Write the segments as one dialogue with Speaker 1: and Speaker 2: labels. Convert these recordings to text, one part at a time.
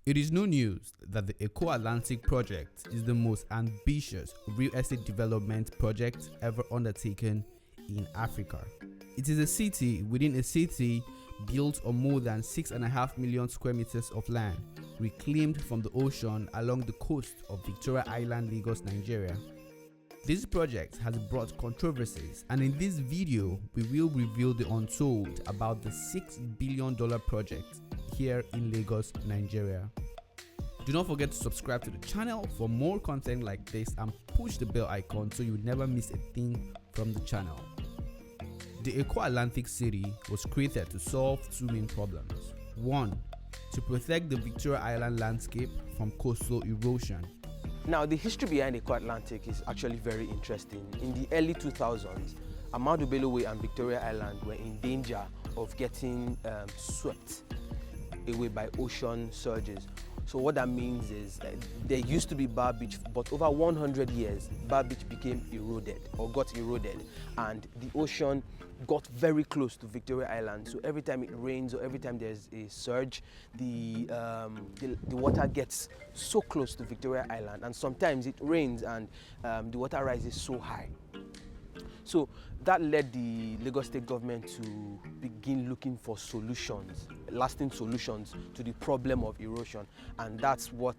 Speaker 1: It is no news that the Eko Atlantic project is the most ambitious real estate development project ever undertaken in Africa. It is a city within a city built on more than 6.5 million square meters of land, reclaimed from the ocean along the coast of Victoria Island, Lagos, Nigeria. This project has brought controversies, and in this video, we will reveal the untold about the $6 billion project here in Lagos, Nigeria. Do not forget to subscribe to the channel for more content like this and push the bell icon so you never miss a thing from the channel. The Eko Atlantic city was created to solve two main problems. One, to protect the Victoria Island landscape from coastal erosion.
Speaker 2: Now, the history behind Eko Atlantic is actually very interesting. In the early 2000s, Ahmadu Bello Way and Victoria Island were in danger of getting swept away by ocean surges. So what that means is there used to be Bar Beach, but over 100 years, Bar Beach became eroded or got eroded, and the ocean got very close to Victoria Island. So every time it rains or every time there's a surge, the water gets so close to Victoria Island, and sometimes it rains and the water rises so high. So that led the Lagos State government to begin looking for solutions, lasting solutions to the problem of erosion, and that's what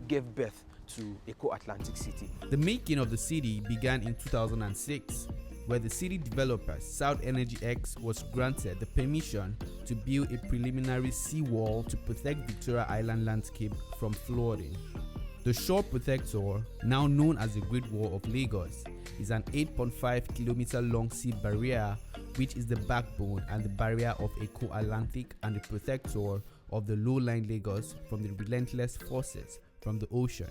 Speaker 2: gave birth to Eko Atlantic City.
Speaker 1: The making of the city began in 2006, where the city developer South Energy X was granted the permission to build a preliminary seawall to protect Victoria Island landscape from flooding. The Shore Protector, now known as the Great Wall of Lagos, is an 8.5 kilometer long sea barrier which is the backbone and the barrier of Eko Atlantic and the protector of the low-lying Lagos from the relentless forces from the ocean.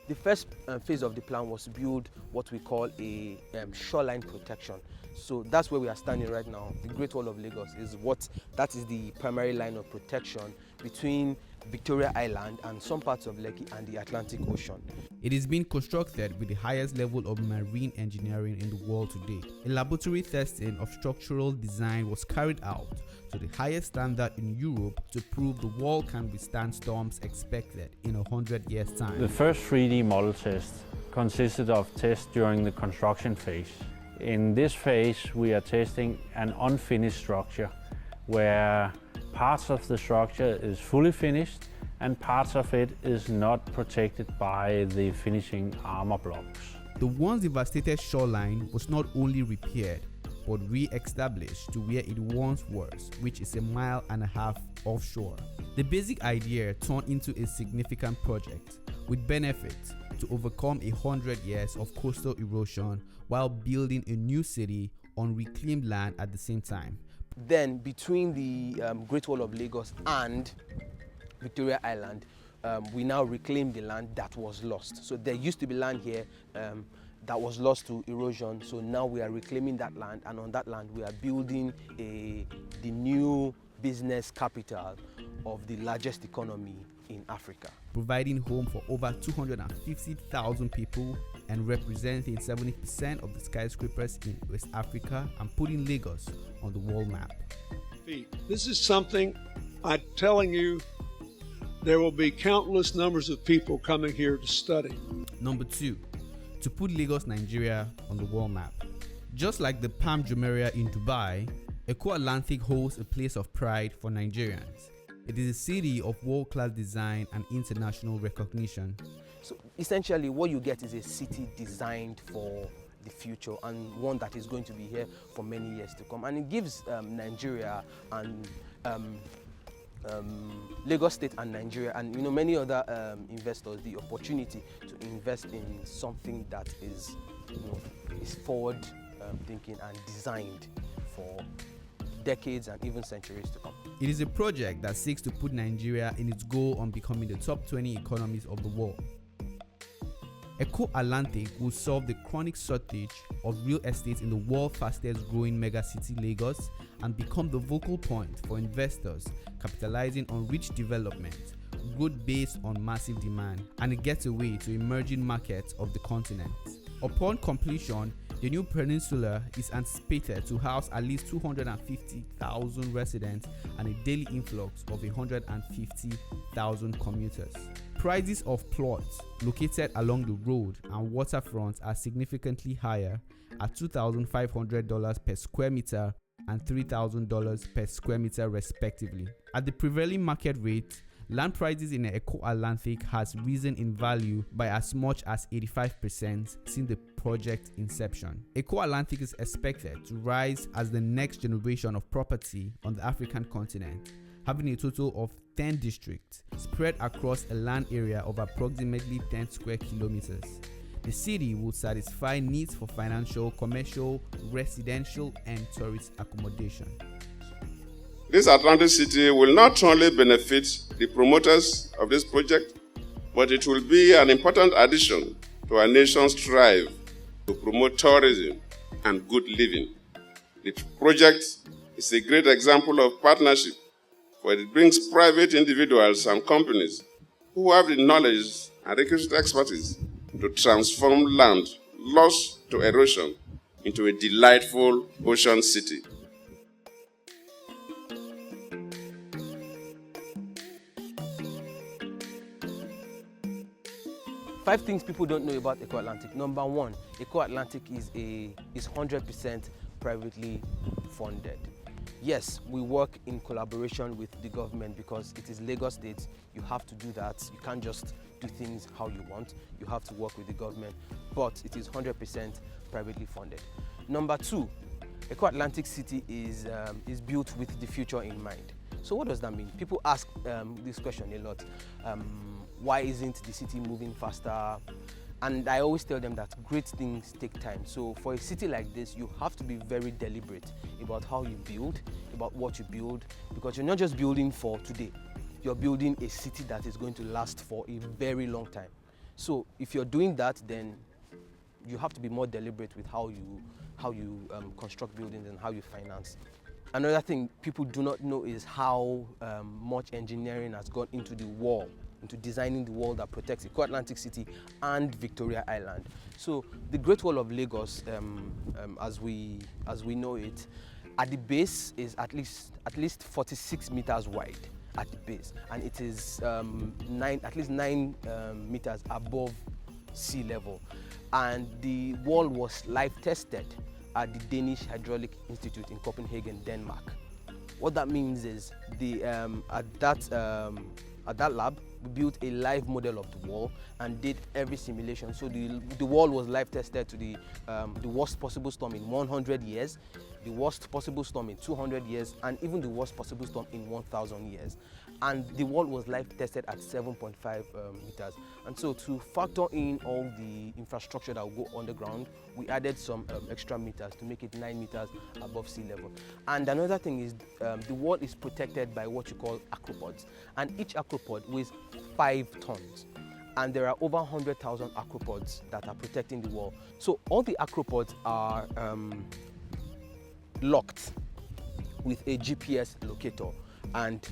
Speaker 2: The first phase of the plan was to build what we call a shoreline protection. So that's where we are standing right now. The Great Wall of Lagos is the primary line of protection between Victoria Island and some parts of Lekki and the Atlantic Ocean.
Speaker 1: It is being constructed with the highest level of marine engineering in the world today. A laboratory testing of structural design was carried out to the highest standard in Europe to prove the wall can withstand storms expected in 100 years' time.
Speaker 3: The first 3D model test consisted of tests during the construction phase. In this phase, we are testing an unfinished structure where parts of the structure is fully finished and parts of it is not protected by the finishing armor blocks.
Speaker 1: The once devastated shoreline was not only repaired but re-established to where it once was, which is 1.5 miles offshore. The basic idea turned into a significant project with benefits to overcome 100 years of coastal erosion while building a new city on reclaimed land at the same time.
Speaker 2: Then between the Great Wall of Lagos and Victoria Island, we now reclaim the land that was lost. So there used to be land here that was lost to erosion. So now we are reclaiming that land, and on that land we are building the new business capital of the largest economy in Africa.
Speaker 1: Providing home for over 250,000 people and representing 70% of the skyscrapers in West Africa and putting Lagos on the world map.
Speaker 4: This is something I'm telling you, there will be countless numbers of people coming here to study.
Speaker 1: Number 2, to put Lagos, Nigeria on the world map. Just like the Palm Jumeirah in Dubai, Eko Atlantic holds a place of pride for Nigerians. It is a city of world-class design and international recognition.
Speaker 2: So essentially what you get is a city designed for the future and one that is going to be here for many years to come. And it gives Nigeria and Lagos State and Nigeria and many other investors the opportunity to invest in something that is forward thinking and designed for decades and even centuries to come.
Speaker 1: It is a project that seeks to put Nigeria in its goal on becoming the top 20 economies of the world. Eko Atlantic will solve the chronic shortage of real estate in the world's fastest growing megacity Lagos and become the focal point for investors capitalizing on rich development, growth based on massive demand, and a getaway to emerging markets of the continent. Upon completion, the new peninsula is anticipated to house at least 250,000 residents and a daily influx of 150,000 commuters. Prices of plots located along the road and waterfront are significantly higher at $2,500 per square meter and $3,000 per square meter respectively. At the prevailing market rate, land prices in the Eko Atlantic has risen in value by as much as 85% since the project inception. Eko Atlantic is expected to rise as the next generation of property on the African continent, having a total of 10 districts spread across a land area of approximately 10 square kilometers. The city will satisfy needs for financial, commercial, residential, and tourist accommodation.
Speaker 5: This Atlantic City will not only benefit the promoters of this project, but it will be an important addition to our nation's drive to promote tourism and good living. The project is a great example of partnership, where it brings private individuals and companies who have the knowledge and requisite expertise to transform land lost to erosion into a delightful ocean city.
Speaker 2: Five things people don't know about Eko Atlantic. Number one, Eko Atlantic is 100% privately funded. Yes, we work in collaboration with the government because it is Lagos State. You have to do that. You can't just do things how you want. You have to work with the government, but it is 100% privately funded. Number two, Eko Atlantic City is built with the future in mind. So what does that mean? People ask this question a lot. Why isn't the city moving faster? And I always tell them that great things take time. So for a city like this, you have to be very deliberate about how you build, about what you build, because you're not just building for today. You're building a city that is going to last for a very long time. So if you're doing that, then you have to be more deliberate with how you construct buildings and how you finance. Another thing people do not know is how much engineering has gone into the wall, into designing the wall that protects Eko Atlantic City and Victoria Island. So the Great Wall of Lagos, as we know it, at the base is at least 46 meters wide at the base, and it is at least 9 meters above sea level. And the wall was live tested at the Danish Hydraulic Institute in Copenhagen, Denmark. What that means is at that lab, we built a live model of the wall and did every simulation. So the wall was live tested to the worst possible storm in 100 years, the worst possible storm in 200 years, and even the worst possible storm in 1,000 years. And the wall was live tested at 7.5 meters. And so to factor in all the infrastructure that will go underground, we added some extra meters to make it 9 meters above sea level. And another thing is the wall is protected by what you call acropods. And each acropod weighs 5 tons. And there are over 100,000 acropods that are protecting the wall. So all the acropods are locked with a GPS locator. And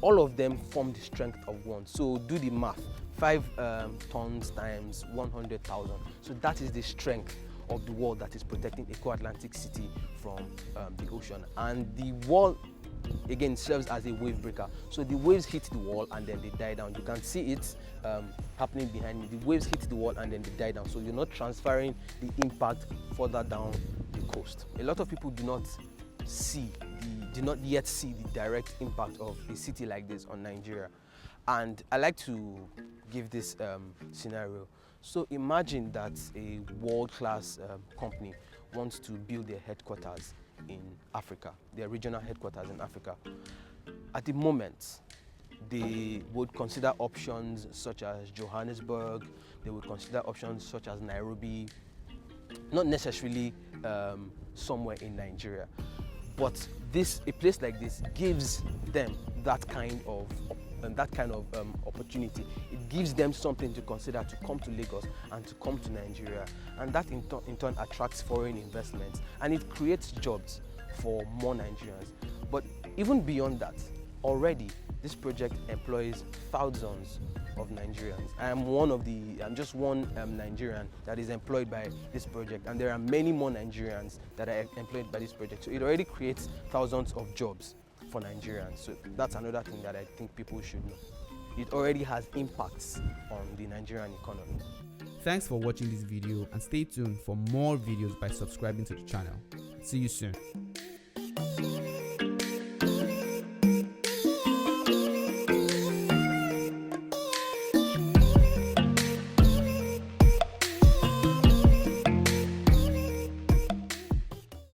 Speaker 2: all of them form the strength of one. So do the math, 5 tons times 100,000. So that is the strength of the wall that is protecting Eko Atlantic City from the ocean. And the wall, again, serves as a wave breaker. So the waves hit the wall and then they die down. You can see it happening behind me. The waves hit the wall and then they die down. So you're not transferring the impact further down the coast. A lot of people do not yet see the direct impact of a city like this on Nigeria. And I like to give this scenario. So imagine that a world-class company wants to build their headquarters in Africa, their regional headquarters in Africa. At the moment, they would consider options such as Johannesburg, they would consider options such as Nairobi, not necessarily somewhere in Nigeria. But a place like this gives them that kind of opportunity. It gives them something to consider to come to Lagos and to come to Nigeria, and that in turn attracts foreign investments and it creates jobs for more Nigerians. But even beyond that, already This project employs thousands of Nigerians. I'm just one Nigerian that is employed by this project, and there are many more Nigerians that are employed by this project. So it already creates thousands of jobs for Nigerians. So that's another thing that I think people should know. It already has impacts on the Nigerian economy.
Speaker 1: Thanks for watching this video, and stay tuned for more videos by subscribing to the channel. See you soon.